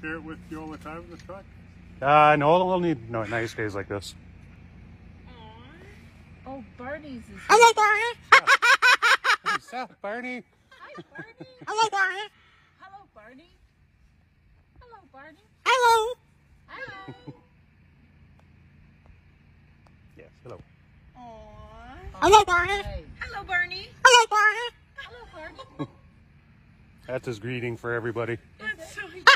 share it with you all the time in the truck? No, only nice days like this. Aww. Oh, Barney's is. Hello, Barney. What's up, Barney? Hi, Barney. Hello, Barney. Hello, Barney. Hello, Barney. Hello. Hello. Yes, hello. Aww. Hello, Barney. Hey. Hello, Barney. Hello, Barney. Hello, Barney. That's his greeting for everybody. That's so cute.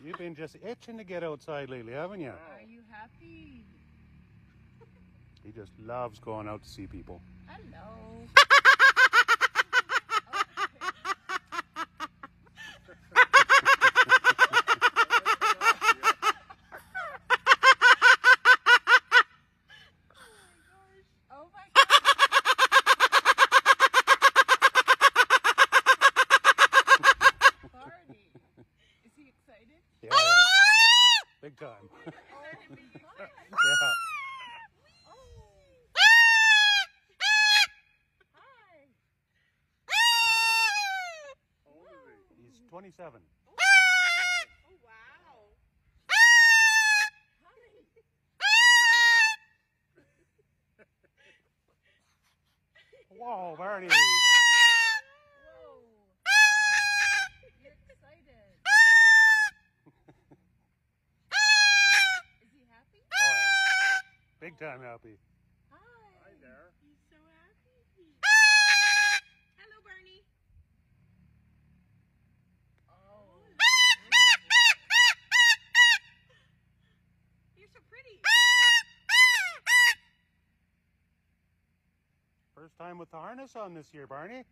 You've been just itching to get outside lately, haven't you? Are you happy? He just loves going out to see people. Hello. Oh my gosh. Barney. Is he excited? Yeah, big time. Oh my God. Yeah. He's 27. Oh, wow. Whoa, Barney. Whoa. You're excited. Is he happy? Oh, yeah. Big time happy. Hi. Hi there. He's so happy. Hello, Barney. Oh. You're so pretty. First time with the harness on this year, Barney.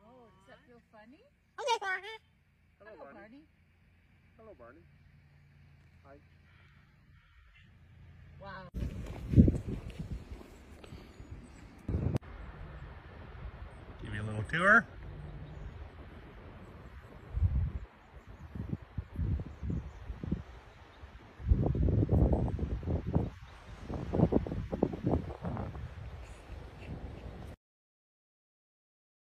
Oh, does that feel funny? Hello, Barney. Hello, Hello, Barney. Barney. Hello, Barney. Hi. Wow. Give you a little tour.